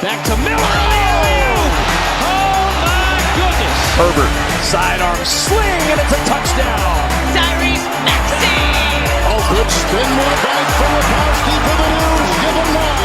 Back to Miller. Oh, my goodness. Herbert, sidearm sling, and it's a touchdown. Tyrese Maxey. Oh, good spin move right from Rakowski for the news. Give him 9.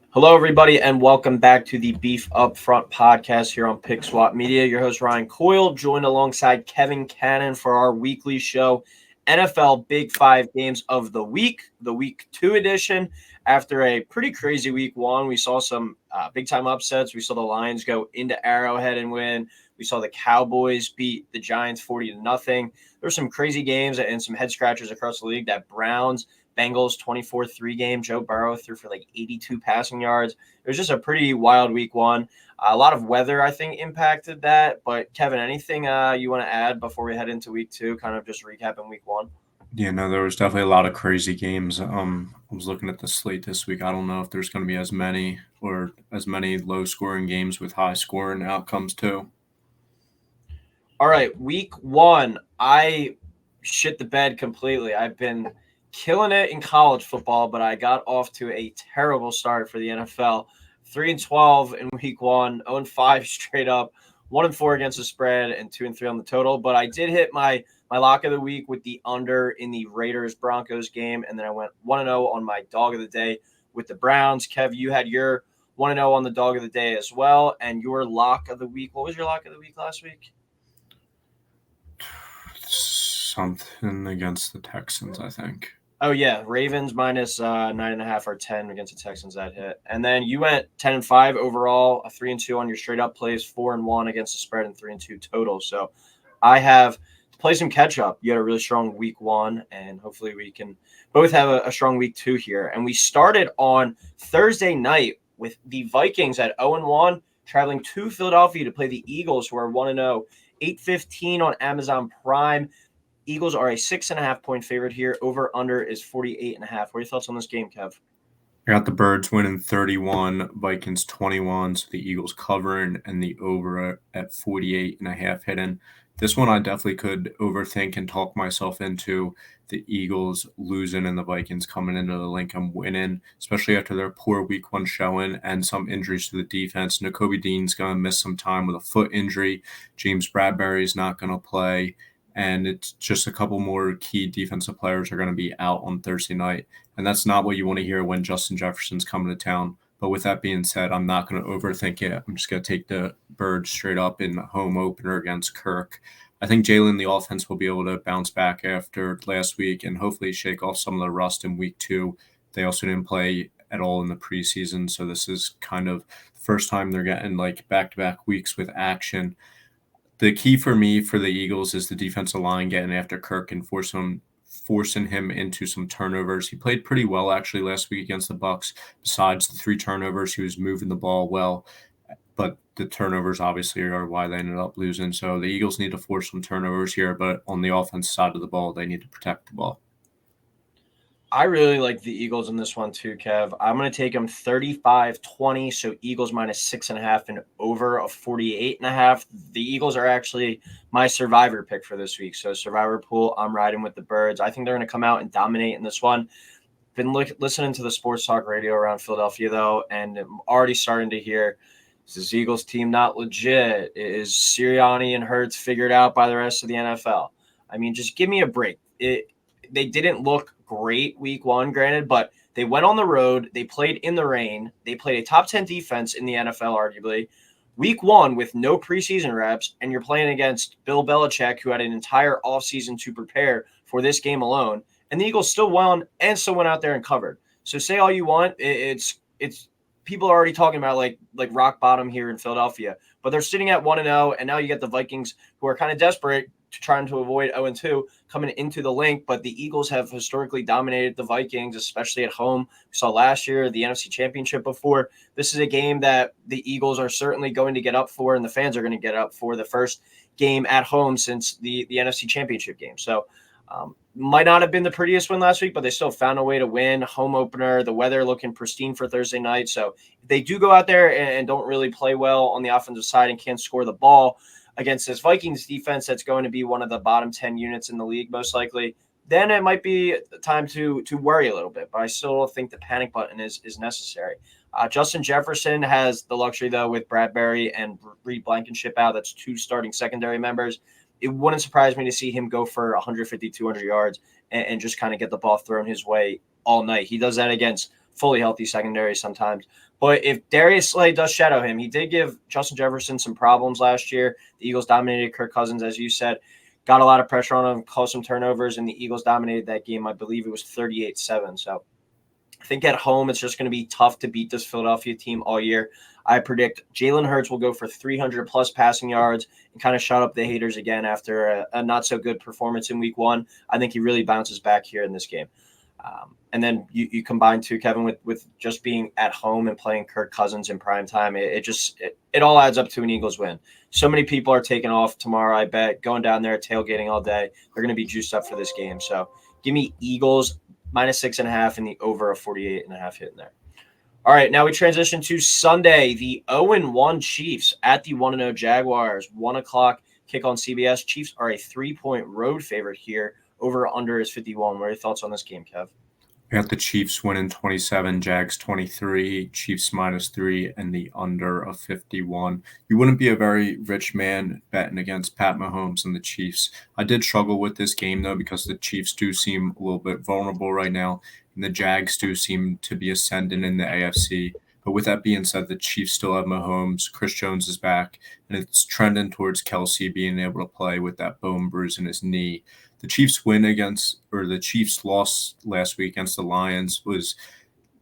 Hello, everybody, and welcome back to the Beef Up Front podcast here on Pick Swap Media. Your host, Ryan Coyle, joined alongside Kevin Cannon for our weekly show, NFL Big 5 Games of the Week, the Week 2 edition. After a pretty crazy Week 1, we saw some big-time upsets. We saw the Lions go into Arrowhead and win. We saw the Cowboys beat the Giants 40-0. There were some crazy games and some head-scratchers across the league. That Browns Bengals 24-3 game. Joe Burrow threw for like 82 passing yards. It was just a pretty wild Week 1. A lot of weather, I think, impacted that. But, Kevin, anything you want to add before we head into Week 2, kind of just recapping Week 1? Yeah, no, there was definitely a lot of crazy games. I was looking at the slate this week. I don't know if there's going to be as many low-scoring games with high-scoring outcomes too. All right, Week 1, I shit the bed completely. I've been killing it in college football, but I got off to a terrible start for the NFL. 3-12 in Week 1, 0-5 straight up, 1-4 against the spread, and 2-3 on the total. But I did hit my lock of the week with the under in the Raiders-Broncos game, and then I went 1-0 on my dog of the day with the Browns. Kev, you had your 1-0 on the dog of the day as well, and your lock of the week. What was your lock of the week last week? Something against the Texans, I think. Oh, yeah. Ravens minus 9.5 or 10 against the Texans, that hit. And then you went 10-5 overall, a 3-2 on your straight-up plays, 4-1 against the spread, and 3-2 total. So I have to play some catch-up. You had a really strong Week 1, and hopefully we can both have a strong Week 2 here. And we started on Thursday night with the Vikings at 0-1, traveling to Philadelphia to play the Eagles, who are 1-0, 8:15 on Amazon Prime. Eagles are a 6.5-point favorite here. Over under is 48.5. What are your thoughts on this game, Kev? I got the Birds winning 31, Vikings 21, so the Eagles covering, and the over at 48.5 hidden. This one I definitely could overthink and talk myself into the Eagles losing and the Vikings coming into the Lincoln winning, especially after their poor Week 1 showing and some injuries to the defense. Nakobe Dean's going to miss some time with a foot injury. James Bradbury's not going to play. And it's just a couple more key defensive players are going to be out on Thursday night. And that's not what you want to hear when Justin Jefferson's coming to town. But with that being said, I'm not going to overthink it. I'm just going to take the Birds straight up in the home opener against Kirk. I think Jalen, the offense, will be able to bounce back after last week and hopefully shake off some of the rust in Week 2. They also didn't play at all in the preseason. So this is kind of the first time they're getting like back-to-back weeks with action. The key for me for the Eagles is the defensive line getting after Kirk and forcing him into some turnovers. He played pretty well actually last week against the Bucs. Besides the 3 turnovers, he was moving the ball well, but the turnovers obviously are why they ended up losing. So the Eagles need to force some turnovers here, but on the offensive side of the ball, they need to protect the ball. I really like the Eagles in this one too, Kev. I'm going to take them 35-20, so Eagles minus 6.5 and over of 48.5. The Eagles are actually my survivor pick for this week. So survivor pool, I'm riding with the Birds. I think they're going to come out and dominate in this one. Been listening to the sports talk radio around Philadelphia, though, and I'm already starting to hear, is this Eagles team not legit? Is Sirianni and Hurts figured out by the rest of the NFL? I mean, just give me a break. They didn't look great Week 1, granted, but they went on the road. They played in the rain. They played a top 10 defense in the NFL, arguably. Week 1 with no preseason reps, and you're playing against Bill Belichick, who had an entire offseason to prepare for this game alone. And the Eagles still won and still went out there and covered. So say all you want. It's people are already talking about like rock bottom here in Philadelphia, but they're sitting at 1-0, and now you get the Vikings, who are kind of desperate, trying to avoid 0-2 coming into the link. But the Eagles have historically dominated the Vikings, especially at home. We saw last year the NFC Championship before. This is a game that the Eagles are certainly going to get up for, and the fans are going to get up for, the first game at home since the NFC Championship game. So might not have been the prettiest win last week, but they still found a way to win. Home opener, the weather looking pristine for Thursday night. So if they do go out there and don't really play well on the offensive side and can't score the ball against this Vikings defense that's going to be one of the bottom 10 units in the league most likely, then it might be time to worry a little bit. But I still don't think the panic button is necessary. Justin Jefferson has the luxury, though, with Bradbury and Reed Blankenship out. That's 2 starting secondary members. It wouldn't surprise me to see him go for 150, 200 yards and just kind of get the ball thrown his way all night. He does that against fully healthy secondary sometimes. But if Darius Slay does shadow him, he did give Justin Jefferson some problems last year. The Eagles dominated Kirk Cousins, as you said, got a lot of pressure on him, caused some turnovers, and the Eagles dominated that game. I believe it was 38-7. So I think at home it's just going to be tough to beat this Philadelphia team all year. I predict Jalen Hurts will go for 300-plus passing yards and kind of shut up the haters again after a not-so-good performance in Week 1. I think he really bounces back here in this game. And then you combine too, Kevin, with just being at home and playing Kirk Cousins in prime time. It all adds up to an Eagles win. So many people are taking off tomorrow, I bet, going down there tailgating all day. They're going to be juiced up for this game. So give me Eagles -6.5 and the over of 48.5 hitting there. All right, now we transition to Sunday. The 0-1 Chiefs at the 1-0 Jaguars. 1 o'clock kick on CBS. Chiefs are a 3-point road favorite here. Over or under is 51. What are your thoughts on this game, Kev? I got the Chiefs winning 27, Jags 23, Chiefs -3, and the under of 51. You wouldn't be a very rich man betting against Pat Mahomes and the Chiefs. I did struggle with this game, though, because the Chiefs do seem a little bit vulnerable right now, and the Jags do seem to be ascending in the AFC. But with that being said, the Chiefs still have Mahomes. Chris Jones is back, and it's trending towards Kelsey being able to play with that bone bruise in his knee. The Chiefs the Chiefs loss last week against the Lions was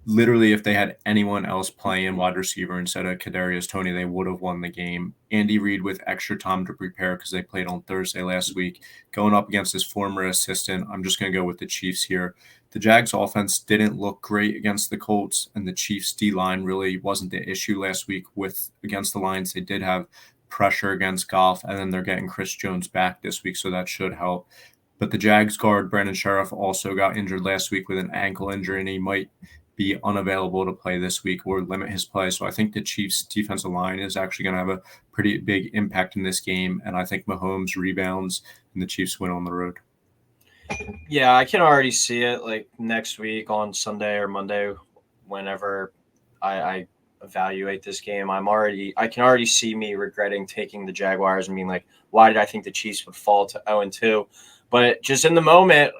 literally, if they had anyone else playing wide receiver instead of Kadarius Toney, they would have won the game. Andy Reid with extra time to prepare because they played on Thursday last week, going up against his former assistant. I'm just going to go with the Chiefs here. The Jags offense didn't look great against the Colts, and the Chiefs D-line really wasn't the issue last week against the Lions. They did have pressure against Goff, and then they're getting Chris Jones back this week, so that should help. But the Jags guard, Brandon Sheriff, also got injured last week with an ankle injury, and he might be unavailable to play this week or limit his play. So I think the Chiefs' defensive line is actually going to have a pretty big impact in this game, and I think Mahomes rebounds and the Chiefs win on the road. Yeah, I can already see it like next week on Sunday or Monday, whenever I evaluate this game. I can already see me regretting taking the Jaguars and being like, why did I think the Chiefs would fall to 0-2? But just in the moment,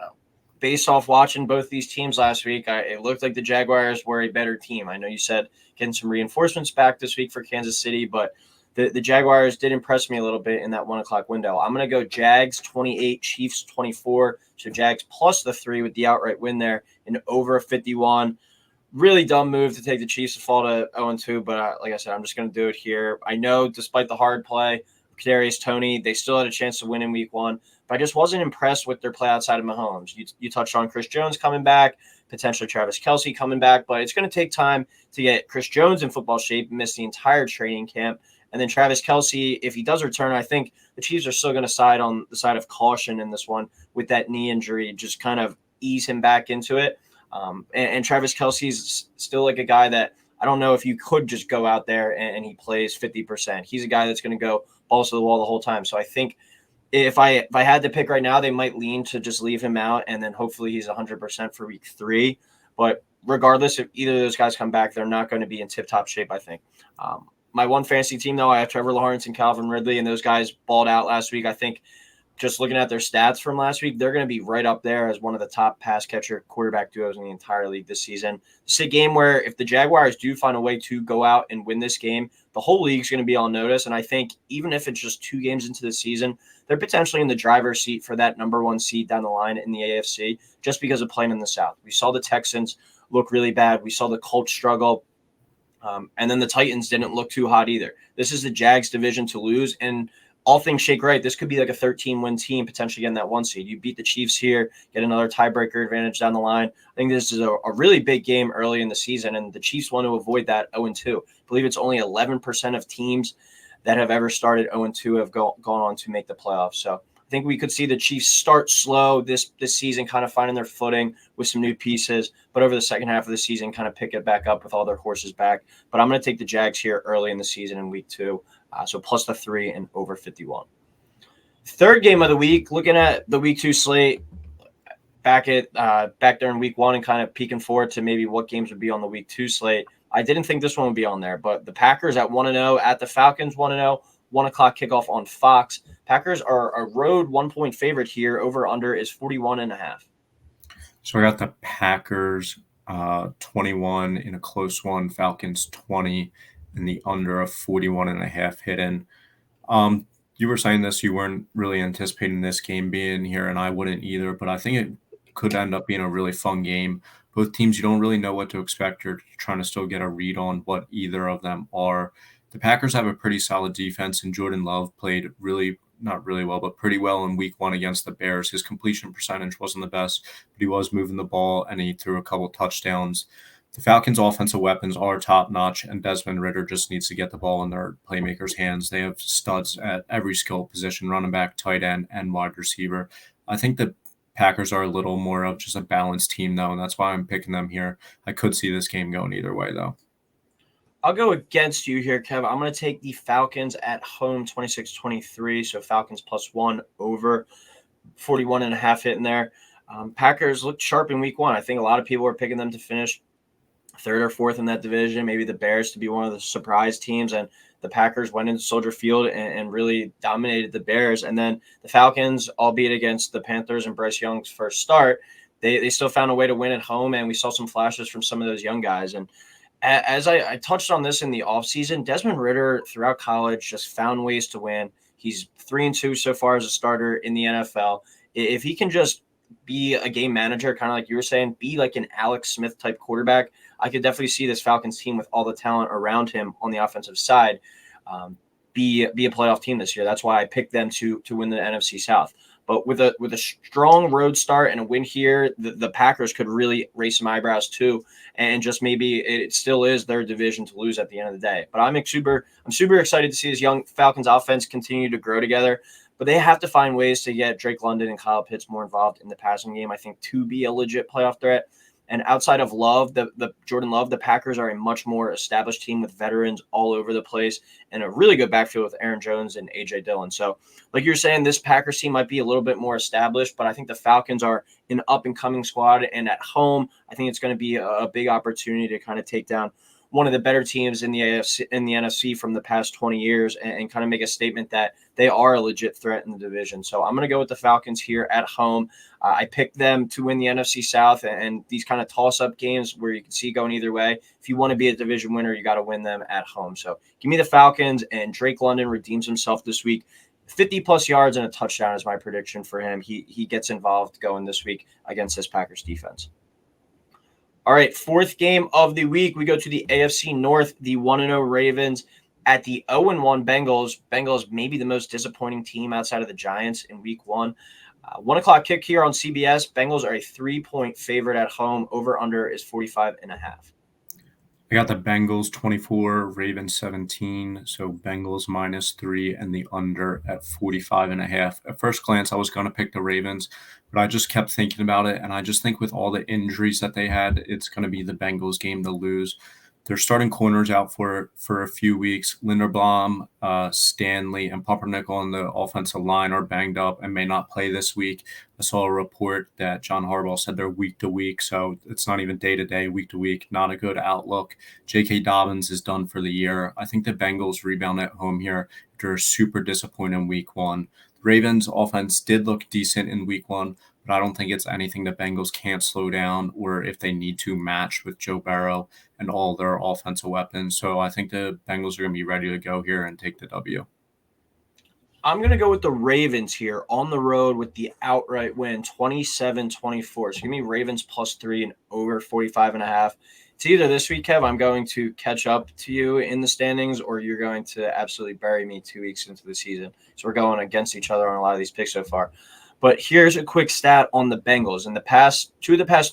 based off watching both these teams last week, it looked like the Jaguars were a better team. I know you said getting some reinforcements back this week for Kansas City, but the Jaguars did impress me a little bit in that 1 o'clock window. I'm going to go Jags 28, Chiefs 24. So Jags plus the 3 with the outright win there and over 51. Really dumb move to take the Chiefs to fall to 0-2, but like I said, I'm just going to do it here. I know despite the hard play, Kadarius Toney, they still had a chance to win in Week 1. But I just wasn't impressed with their play outside of Mahomes. You touched on Chris Jones coming back, potentially Travis Kelsey coming back, but it's going to take time to get Chris Jones in football shape, miss the entire training camp. And then Travis Kelsey, if he does return, I think the Chiefs are still going to side on the side of caution in this one with that knee injury, just kind of ease him back into it. And Travis Kelsey's still like a guy that I don't know if you could just go out there and he plays 50%. He's a guy that's going to go balls to the wall the whole time. So I think if I had to pick right now, they might lean to just leave him out, and then hopefully he's 100% for Week 3. But regardless, if either of those guys come back, they're not going to be in tip-top shape, I think. My one fantasy team, though, I have Trevor Lawrence and Calvin Ridley, and those guys balled out last week. I think just looking at their stats from last week, they're going to be right up there as one of the top pass catcher quarterback duos in the entire league this season. It's a game where if the Jaguars do find a way to go out and win this game, the whole league's going to be on notice. And I think even if it's just 2 games into the season, they're potentially in the driver's seat for that number 1 seed down the line in the AFC just because of playing in the South. We saw the Texans look really bad. We saw the Colts struggle. And then the Titans didn't look too hot either. This is the Jags division to lose. And all things shake right, this could be like a 13-win team potentially getting that 1 seed. You beat the Chiefs here, get another tiebreaker advantage down the line. I think this is a really big game early in the season, and the Chiefs want to avoid that 0-2. I believe it's only 11% of teams that have ever started 0-2 have gone on to make the playoffs. So I think we could see the Chiefs start slow this season, kind of finding their footing with some new pieces, but over the second half of the season, kind of pick it back up with all their horses back. But I'm going to take the Jags here early in the season in Week 2. So plus the 3 and over 51. Third game of the week, looking at the Week 2 slate, back there in week 1 and kind of peeking forward to maybe what games would be on the week 2 slate. I didn't think this one would be on there, but the Packers at 1-0 at the Falcons 1-0, 1:00 kickoff on Fox. Packers are a road 1-point favorite here. Over under is 41.5. So I got the Packers 21 in a close one, Falcons 20, and the under of 41.5 hidden. You were saying this, you weren't really anticipating this game being here, and I wouldn't either, but I think it could end up being a really fun game. Both teams, you don't really know what to expect. You're trying to still get a read on what either of them are. The Packers have a pretty solid defense, and Jordan Love played not really well, but pretty well in week 1 against the Bears. His completion percentage wasn't the best, but he was moving the ball, and he threw a couple touchdowns. The Falcons' offensive weapons are top-notch, and Desmond Ridder just needs to get the ball in their playmakers' hands. They have studs at every skill position, running back, tight end, and wide receiver. I think the Packers are a little more of just a balanced team, though, and that's why I'm picking them here. I could see this game going either way, though. I'll go against you here, Kev. I'm going to take the Falcons at home 26-23, so Falcons +1 over 41.5 hitting there. Packers looked sharp in week 1. I think a lot of people are picking them to finish 3rd or 4th in that division, maybe the Bears to be one of the surprise teams, and the Packers went into Soldier Field and really dominated the Bears. And then the Falcons, albeit against the Panthers and Bryce Young's first start, they still found a way to win at home, and we saw some flashes from some of those young guys. And as I touched on this in the offseason, Desmond Ridder throughout college just found ways to win. He's 3-2 so far as a starter in the NFL. If he can just be a game manager, kind of like you were saying, be like an Alex Smith type quarterback, I could definitely see this Falcons team with all the talent around him on the offensive side be a playoff team this year. That's why I picked them to win the NFC South. But with a strong road start and a win here, the Packers could really raise some eyebrows too, and just maybe it still is their division to lose at the end of the day. But I'm super excited to see this young Falcons offense continue to grow together. But they have to find ways to get Drake London and Kyle Pitts more involved in the passing game, I think, to be a legit playoff threat. And outside of Love, the Jordan Love, the Packers are a much more established team with veterans all over the place and a really good backfield with Aaron Jones and A.J. Dillon. So like you're saying, this Packers team might be a little bit more established, but I think the Falcons are an up-and-coming squad. And at home, I think it's going to be a big opportunity to kind of take down one of the better teams in the NFC from the past 20 years and kind of make a statement that they are a legit threat in the division. So I'm going to go with the Falcons here at home. I picked them to win the NFC South, and these kind of toss-up games where you can see going either way. If you want to be a division winner, you got to win them at home. So give me the Falcons, and Drake London redeems himself this week. 50-plus yards and a touchdown is my prediction for him. He gets involved going this week against this Packers defense. All right, 4th game of the week, we go to the AFC North, the 1-0 Ravens at the 0-1 Bengals. Bengals maybe the most disappointing team outside of the Giants in week 1. 1:00 kick here on CBS. Bengals are a 3-point favorite at home. Over-under is 45.5. I got the Bengals 24, Ravens 17, so Bengals -3 and the under at 45.5. At first glance, I was going to pick the Ravens, but I just kept thinking about it, and I just think with all the injuries that they had, it's going to be the Bengals game to lose. They're starting corners out for a few weeks. Linderbaum, Stanley, and Pumpernickel on the offensive line are banged up and may not play this week. I saw a report that John Harbaugh said they're week to week, so it's not even day to day, week to week. Not a good outlook. J.K. Dobbins is done for the year. I think the Bengals rebound at home here after super disappointing in week 1. The Ravens' offense did look decent in week 1, but I don't think it's anything the Bengals can't slow down or if they need to match with Joe Burrow and all their offensive weapons. So I think the Bengals are going to be ready to go here and take the W. I'm going to go with the Ravens here on the road with the outright win, 27-24. So give me Ravens +3 and over 45.5. It's either this week, Kev, I'm going to catch up to you in the standings, or you're going to absolutely bury me 2 weeks into the season. So we're going against each other on a lot of these picks so far. But here's a quick stat on the Bengals. In the past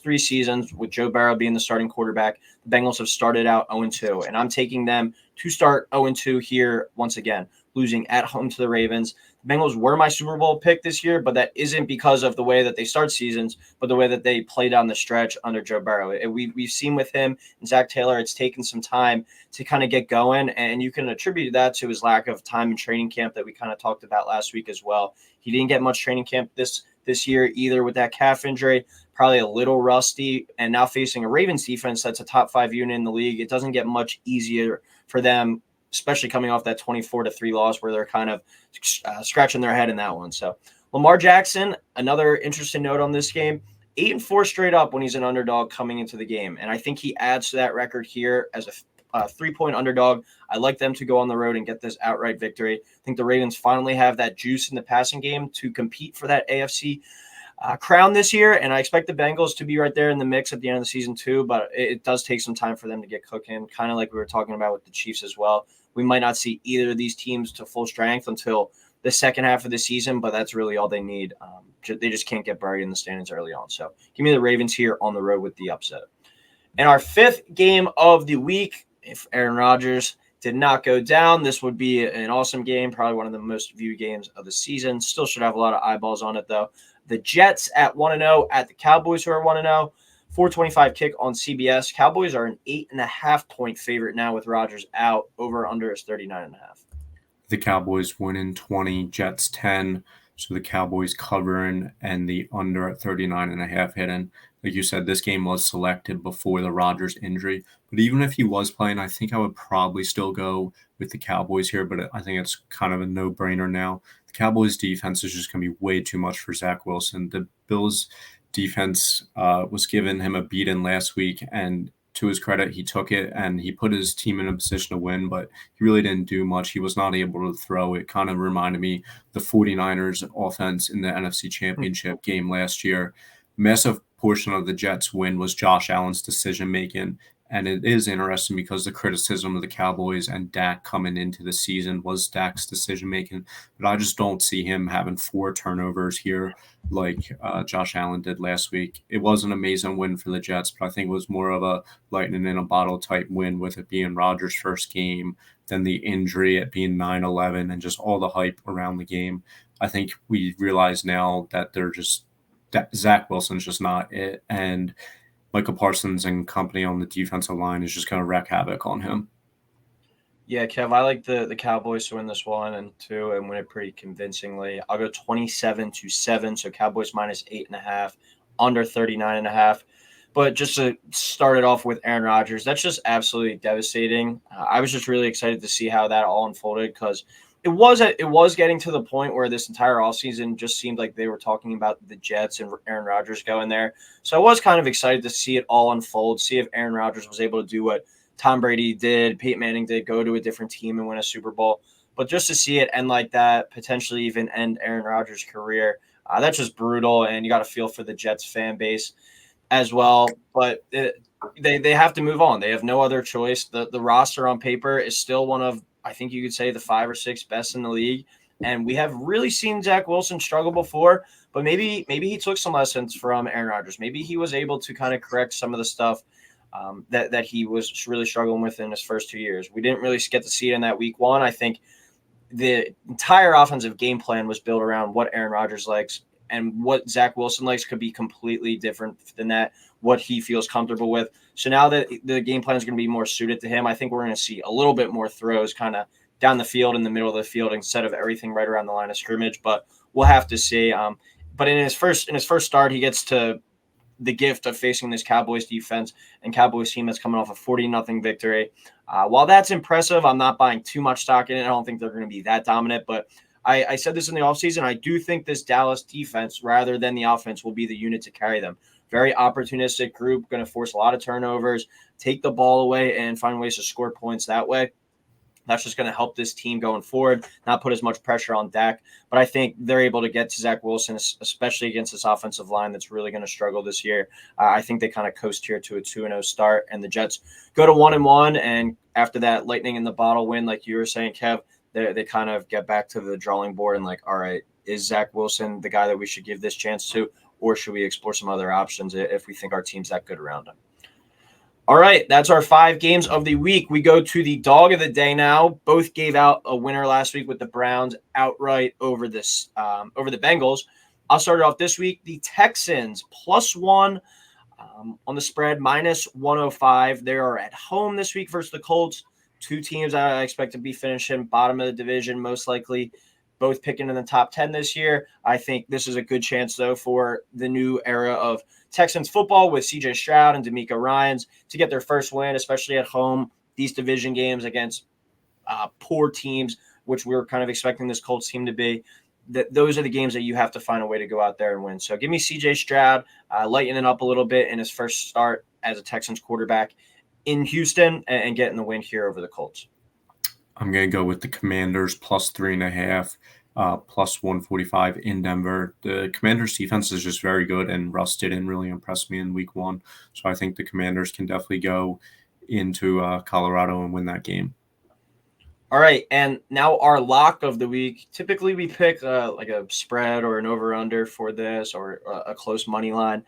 3 seasons, with Joe Burrow being the starting quarterback, the Bengals have started out 0-2. And I'm taking them to start 0-2 here once again, losing at home to the Ravens. The Bengals were my Super Bowl pick this year, but that isn't because of the way that they start seasons, but the way that they play down the stretch under Joe Burrow. We've seen with him and Zach Taylor, it's taken some time to kind of get going, and you can attribute that to his lack of time in training camp that we kind of talked about last week as well. He didn't get much training camp this year either with that calf injury, probably a little rusty, and now facing a Ravens defense that's a top 5 unit in the league. It doesn't get much easier for them, especially coming off that 24-3 loss where they're kind of scratching their head in that one. So Lamar Jackson, another interesting note on this game, 8-4 straight up when he's an underdog coming into the game. And I think he adds to that record here as a 3-point underdog. I like them to go on the road and get this outright victory. I think the Ravens finally have that juice in the passing game to compete for that AFC crown this year, and I expect the Bengals to be right there in the mix at the end of the season too, but it does take some time for them to get cooking, kind of like we were talking about with the Chiefs as well. We might not see either of these teams to full strength until the second half of the season, but that's really all they need. They just can't get buried in the standings early on. So give me the Ravens here on the road with the upset. And our 5th game of the week, if Aaron Rodgers did not go down, this would be an awesome game, probably one of the most viewed games of the season. Still should have a lot of eyeballs on it, though. The Jets at 1-0 at the Cowboys, who are 1-0. 425 kick on CBS. Cowboys are an 8.5-point favorite now with Rodgers out. Over under is 39.5. The Cowboys winning 20, Jets 10. So the Cowboys covering and the under at 39.5 hidden. Like you said, this game was selected before the Rodgers injury. But even if he was playing, I think I would probably still go with the Cowboys here. But I think it's kind of a no-brainer now. The Cowboys defense is just going to be way too much for Zach Wilson. The Bills defense was giving him a beating last week, and to his credit, he took it and he put his team in a position to win, but he really didn't do much. He was not able to throw. It kind of reminded me the 49ers offense in the NFC Championship game last year. Massive portion of the Jets' win was Josh Allen's decision-making, and it is interesting because the criticism of the Cowboys and Dak coming into the season was Dak's decision-making, but I just don't see him having 4 turnovers here like Josh Allen did last week. It was an amazing win for the Jets, but I think it was more of a lightning in a bottle type win with it being Rodgers' first game, then the injury, it being 9-11, and just all the hype around the game. I think we realize now that Zach Wilson's just not it, and Michael Parsons and company on the defensive line is just going to wreak havoc on him. Yeah, Kev, I like the Cowboys to win this 1 and 2 and win it pretty convincingly. I'll go 27-7, so Cowboys minus 8.5, under 39.5. But just to start it off with Aaron Rodgers, that's just absolutely devastating. I was just really excited to see how that all unfolded because it was getting to the point where this entire offseason just seemed like they were talking about the Jets and Aaron Rodgers going there. So I was kind of excited to see it all unfold, see if Aaron Rodgers was able to do what Tom Brady did, Peyton Manning did, go to a different team and win a Super Bowl. But just to see it end like that, potentially even end Aaron Rodgers' career, that's just brutal, and you got to feel for the Jets fan base as well. But they have to move on. They have no other choice. The roster on paper is still one of, I think you could say, the 5 or 6 best in the league. And we have really seen Zach Wilson struggle before, but maybe he took some lessons from Aaron Rodgers. Maybe he was able to kind of correct some of the stuff that he was really struggling with in his first 2 years. We didn't really get to see it in that week 1. I think the entire offensive game plan was built around what Aaron Rodgers likes, and what Zach Wilson likes could be completely different than that, what he feels comfortable with. So now that the game plan is going to be more suited to him, I think we're going to see a little bit more throws kind of down the field, in the middle of the field, instead of everything right around the line of scrimmage. But we'll have to see. But in his first start, he gets to the gift of facing this Cowboys defense and Cowboys team that's coming off a 40-0 victory. While that's impressive, I'm not buying too much stock in it. I don't think they're going to be that dominant, but I said this in the offseason. I do think this Dallas defense, rather than the offense, will be the unit to carry them. Very opportunistic group, going to force a lot of turnovers, take the ball away, and find ways to score points that way. That's just going to help this team going forward, not put as much pressure on Dak. But I think they're able to get to Zach Wilson, especially against this offensive line that's really going to struggle this year. I think they kind of coast here to a 2-0 start, and the Jets go to 1-1. And after that lightning in the bottle win, like you were saying, Kev, they kind of get back to the drawing board and like, all right, is Zach Wilson the guy that we should give this chance to, or should we explore some other options if we think our team's that good around him? All right, that's our 5 games of the week. We go to the dog of the day now. Both gave out a winner last week with the Browns outright over the Bengals. I'll start it off this week. The Texans +1 on the spread, -105. They are at home this week versus the Colts. 2 teams I expect to be finishing bottom of the division, most likely both picking in the top 10 this year. I think this is a good chance, though, for the new era of Texans football with CJ Stroud and D'Amico Ryans to get their first win, especially at home. These division games against poor teams, which we were kind of expecting this Colts team to be, those are the games that you have to find a way to go out there and win. So give me CJ Stroud lightening it up a little bit in his first start as a Texans quarterback in Houston and getting the win here over the Colts. I'm going to go with the Commanders plus 3.5, plus 145 in Denver. The Commanders defense is just very good, and Russ didn't really impress me in week 1. So I think the Commanders can definitely go into Colorado and win that game. All right, and now our lock of the week. Typically, we pick like a spread or an over-under for this or a close money line.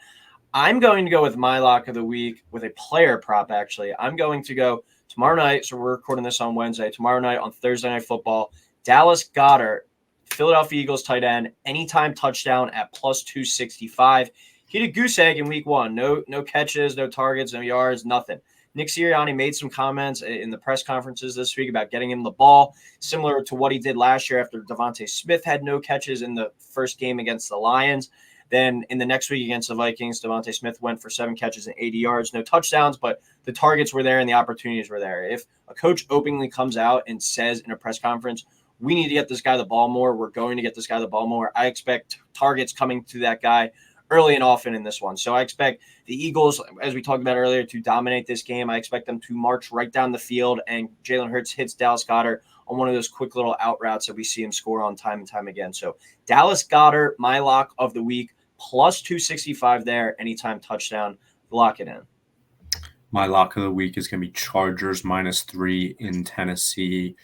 I'm going to go with my lock of the week with a player prop, actually. I'm going to go tomorrow night, so we're recording this on Wednesday. Tomorrow night on Thursday Night Football, Dallas Goedert, Philadelphia Eagles tight end, anytime touchdown at plus 265. He had a goose egg in week 1. No catches, no targets, no yards, nothing. Nick Sirianni made some comments in the press conferences this week about getting him the ball, similar to what he did last year after Devontae Smith had no catches in the first game against the Lions. Then in the next week against the Vikings, Devontae Smith went for 7 catches and 80 yards, no touchdowns, but the targets were there and the opportunities were there. If a coach openly comes out and says in a press conference, we need to get this guy the ball more, we're going to get this guy the ball more, I expect targets coming to that guy early and often in this one. So I expect the Eagles, as we talked about earlier, to dominate this game. I expect them to march right down the field, and Jalen Hurts hits Dallas Goedert on one of those quick little out routes that we see him score on time and time again. So Dallas Goedert, my lock of the week, plus 265 there, anytime touchdown. Lock it in. My lock of the week is going to be Chargers -3 in Tennessee.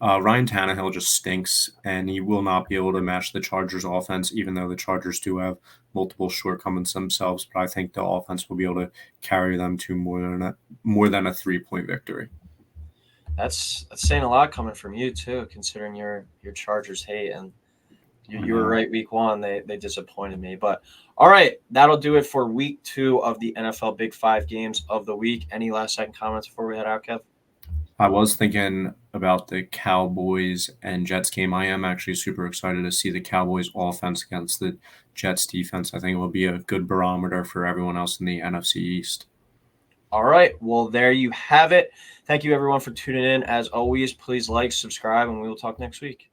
Ryan Tannehill just stinks, and he will not be able to match the Chargers offense, even though the Chargers do have multiple shortcomings themselves. But I think the offense will be able to carry them to more than a 3-point victory. That's saying a lot coming from you too, considering your Chargers hate, and you were right week 1. They disappointed me. But all right, that'll do it for week 2 of the NFL Big 5 games of the week. Any last second comments before we head out, Kev? I was thinking about the Cowboys and Jets game. I am actually super excited to see the Cowboys offense against the Jets defense. I think it will be a good barometer for everyone else in the NFC East. All right. Well, there you have it. Thank you, everyone, for tuning in. As always, please like, subscribe, and we will talk next week.